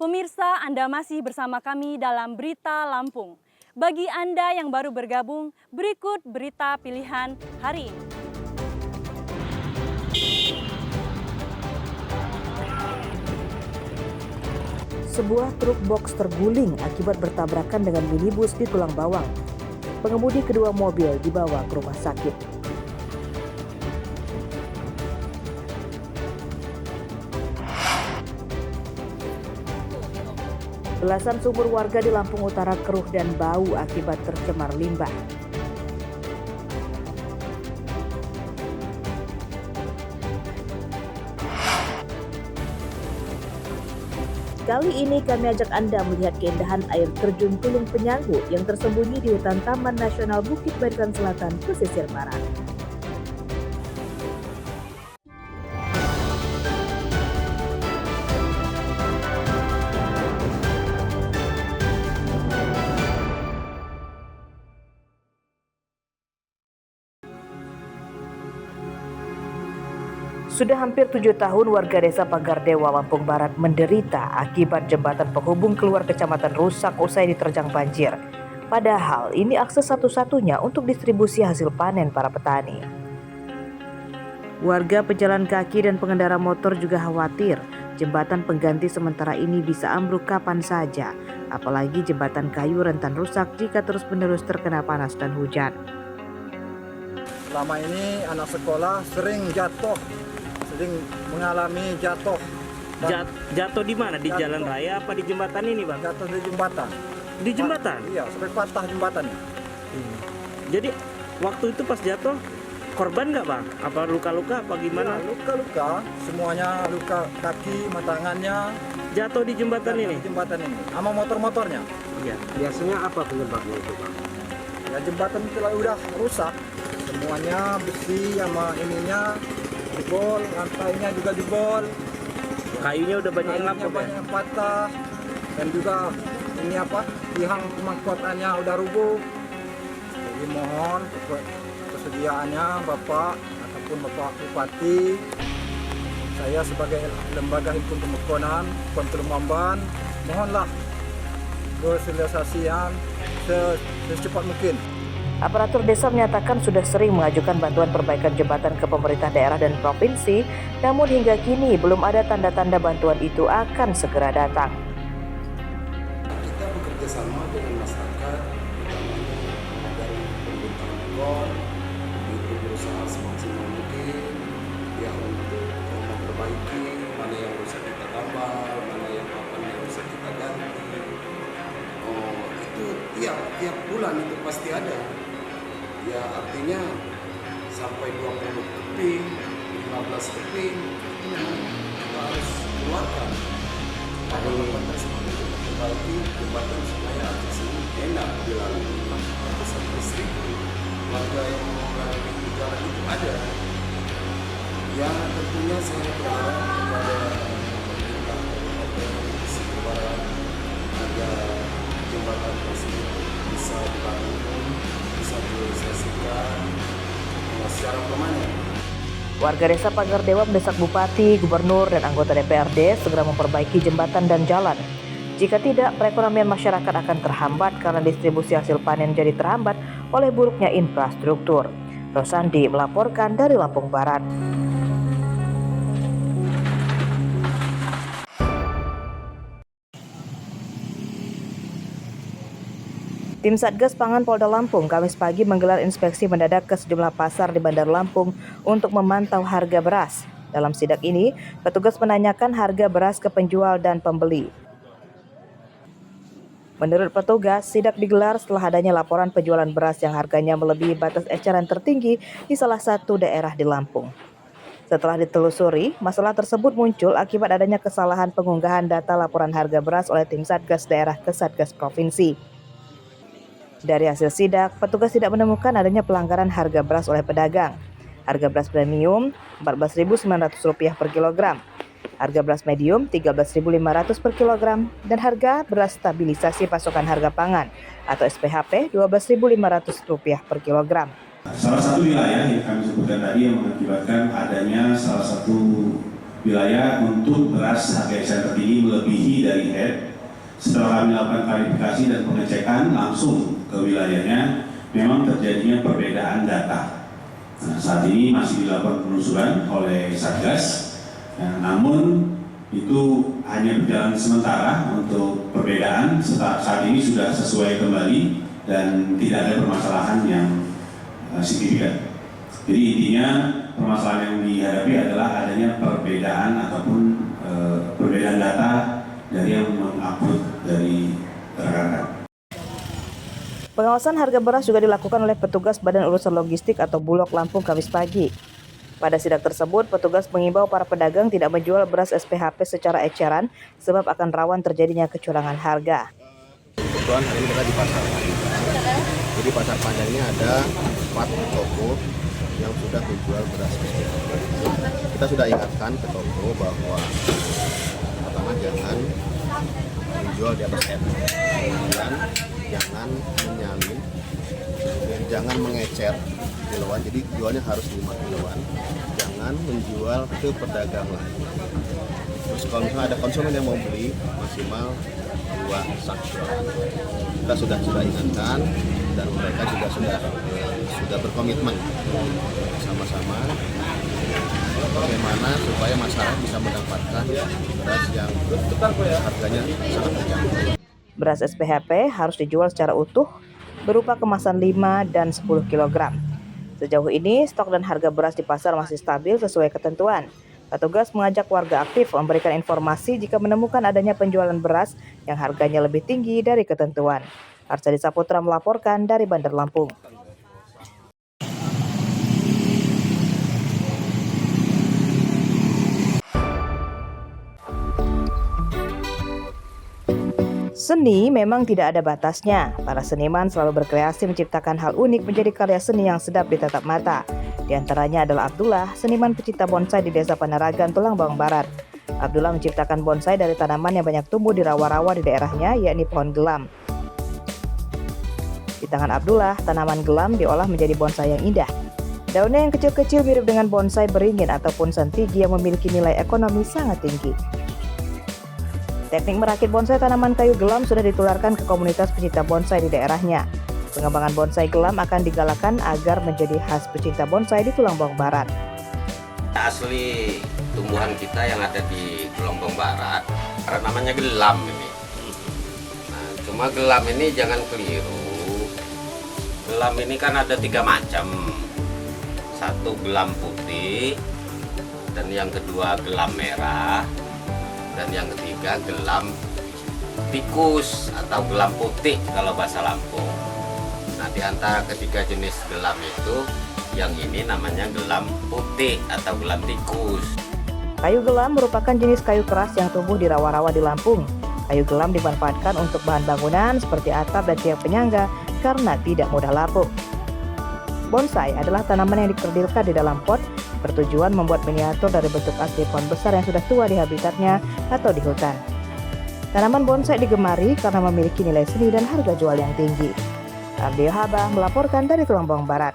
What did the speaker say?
Pemirsa, Anda masih bersama kami dalam Berita Lampung. Bagi Anda yang baru bergabung, berikut berita pilihan hari ini. Sebuah truk box terguling akibat bertabrakan dengan minibus di Tulang Bawang. Pengemudi kedua mobil dibawa ke rumah sakit. Belasan sumur warga di Lampung Utara keruh dan bau akibat tercemar limbah. Kali ini kami ajak Anda melihat keindahan air terjun Tulung Penyanggu yang tersembunyi di hutan Taman Nasional Bukit Barisan Selatan, pesisir barat. Sudah hampir 7 tahun warga desa Pagardewa, Lampung Barat menderita akibat jembatan penghubung keluar kecamatan rusak usai diterjang banjir. Padahal ini akses satu-satunya untuk distribusi hasil panen para petani. Warga pejalan kaki dan pengendara motor juga khawatir jembatan pengganti sementara ini bisa ambruk kapan saja. Apalagi jembatan kayu rentan rusak jika terus-menerus terkena panas dan hujan. Selama ini anak sekolah sering mengalami jatuh. Jatuh di mana? Di jalan raya apa di jembatan ini, Bang? Jatuh di jembatan. Di jembatan? Iya, sampai patah jembatannya. Jadi waktu itu pas jatuh korban nggak, Bang? Apa luka-luka apa gimana? Ya, luka-luka, semuanya luka kaki, tangannya. Jatuh di jembatan ini? Di jembatan ini, sama motor-motornya. Iya. Biasanya apa penyebabnya itu, Bang? Ya jembatan itu udah rusak. Semuanya besi sama ininya jebol, lantainya juga jebol. Kayunya udah banyak yang lapuk, banyak yang patah. Dan juga ini tiang pemangkuatannya udah rubuh. Jadi mohon kesediaannya Bapak ataupun Bapak Bupati, saya sebagai lembaga himpun pemokonan Pon Tulung Mamban, mohonlah bersosialisasian secepat mungkin. Aparatur desa menyatakan sudah sering mengajukan bantuan perbaikan jembatan ke pemerintah daerah dan provinsi, namun hingga kini belum ada tanda-tanda bantuan itu akan segera datang. Kita bekerja sama dengan masyarakat, utamanya dari pemerintah Bogor, itu berusaha semaksimal mungkin ya untuk memperbaiki mana yang bisa kita tambah, mana yang bisa kita ganti. Itu tiap bulan itu pasti ada. Ya artinya sampai 20 keping, 15 keping itu memang kita harus keluarkan. Pada jembatan seperti itu memperbaiki jembatan supaya akses ini enak dilalui. Ada sampai 1.000 warga yang mengalami jalan itu ada. Ya tentunya saya berharap kepada pemerintah pesisir barat agar jembatan tersebut bisa dibangun, bisa direalisasikan secara permanen. Warga desa Pagardewa mendesak Bupati, Gubernur, dan anggota DPRD segera memperbaiki jembatan dan jalan. Jika tidak, perekonomian masyarakat akan terhambat karena distribusi hasil panen jadi terhambat oleh buruknya infrastruktur. Rosandi melaporkan dari Lampung Barat. Tim Satgas Pangan Polda Lampung Kamis pagi menggelar inspeksi mendadak ke sejumlah pasar di Bandar Lampung untuk memantau harga beras. Dalam sidak ini, petugas menanyakan harga beras ke penjual dan pembeli. Menurut petugas, sidak digelar setelah adanya laporan penjualan beras yang harganya melebihi batas eceran tertinggi di salah satu daerah di Lampung. Setelah ditelusuri, masalah tersebut muncul akibat adanya kesalahan pengunggahan data laporan harga beras oleh tim Satgas daerah ke Satgas provinsi. Dari hasil sidak, petugas tidak menemukan adanya pelanggaran harga beras oleh pedagang. Harga beras premium Rp14.900 per kilogram, harga beras medium Rp13.500 per kilogram, dan harga beras stabilisasi pasokan harga pangan atau SPHP Rp12.500 per kilogram. Salah satu wilayah yang kami sebutkan tadi yang mengakibatkan adanya salah satu wilayah untuk beras harga eceran tertinggi melebihi dari HED. Setelah kami lakukan klarifikasi dan pengecekan langsung ke wilayahnya, memang terjadinya perbedaan data. Nah, saat ini masih dilakukan penelusuran oleh Satgas, namun itu hanya berjalan sementara untuk perbedaan. Saat ini sudah sesuai kembali dan tidak ada permasalahan yang signifikan. Jadi intinya permasalahan yang dihadapi adalah adanya perbedaan ataupun perbedaan data dari yang mengupload dari rekan-rekan. Pengawasan harga beras juga dilakukan oleh petugas Badan Urusan Logistik atau Bulog Lampung Kamis pagi. Pada sidak tersebut, petugas mengimbau para pedagang tidak menjual beras SPHP secara eceran sebab akan rawan terjadinya kecurangan harga. Kebetulan hari ini kita di pasar. Jadi pasar panjang ini ada 4 toko yang sudah menjual beras SPHP. Kita sudah ingatkan ke toko bahwa pertama jangan menjual di atas head, kemudian jangan menyalin, dan jangan mengecer kiloan, jadi jualnya harus 5 kiloan, jangan menjual ke pedagang lain. Terus kalau misalnya ada konsumen yang mau beli, maksimal 2 sak kiloan. Kita sudah ingatkan dan mereka juga sudah berkomitmen sama-sama bagaimana supaya masyarakat bisa mendapatkan beras yang harganya sangat terjangkau. Beras SPHP harus dijual secara utuh berupa kemasan 5 dan 10 kg. Sejauh ini, stok dan harga beras di pasar masih stabil sesuai ketentuan. Petugas mengajak warga aktif memberikan informasi jika menemukan adanya penjualan beras yang harganya lebih tinggi dari ketentuan. Arsyadi Saputra melaporkan dari Bandar Lampung. Seni memang tidak ada batasnya. Para seniman selalu berkreasi menciptakan hal unik menjadi karya seni yang sedap ditatap mata. Di antaranya adalah Abdullah, seniman pecinta bonsai di Desa Panaragan, Tulang Bawang Barat. Abdullah menciptakan bonsai dari tanaman yang banyak tumbuh di rawa-rawa di daerahnya, yakni pohon gelam. Di tangan Abdullah, tanaman gelam diolah menjadi bonsai yang indah. Daunnya yang kecil-kecil mirip dengan bonsai beringin ataupun santigi yang memiliki nilai ekonomi sangat tinggi. Teknik merakit bonsai tanaman kayu gelam sudah ditularkan ke komunitas pecinta bonsai di daerahnya. Pengembangan bonsai gelam akan digalakkan agar menjadi khas pecinta bonsai di Tulang Bawang Barat. Asli tumbuhan kita yang ada di Tulang Bawang Barat, karena namanya gelam ini. Nah, cuma gelam ini jangan keliru. Gelam ini kan ada 3 macam. Satu gelam putih, dan yang kedua gelam merah, dan yang ketiga gelam tikus atau gelam putih kalau bahasa Lampung. Nah, di antara ketiga jenis gelam itu, yang ini namanya gelam putih atau gelam tikus. Kayu gelam merupakan jenis kayu keras yang tumbuh di rawa-rawa di Lampung. Kayu gelam dimanfaatkan untuk bahan bangunan seperti atap dan tiang penyangga karena tidak mudah lapuk. Bonsai adalah tanaman yang dikerdilkan di dalam pot, bertujuan membuat miniatur dari bentuk asli pohon besar yang sudah tua di habitatnya atau di hutan. Tanaman bonsai digemari karena memiliki nilai seni dan harga jual yang tinggi. Abdi Habah melaporkan dari Tulang Bawang Barat.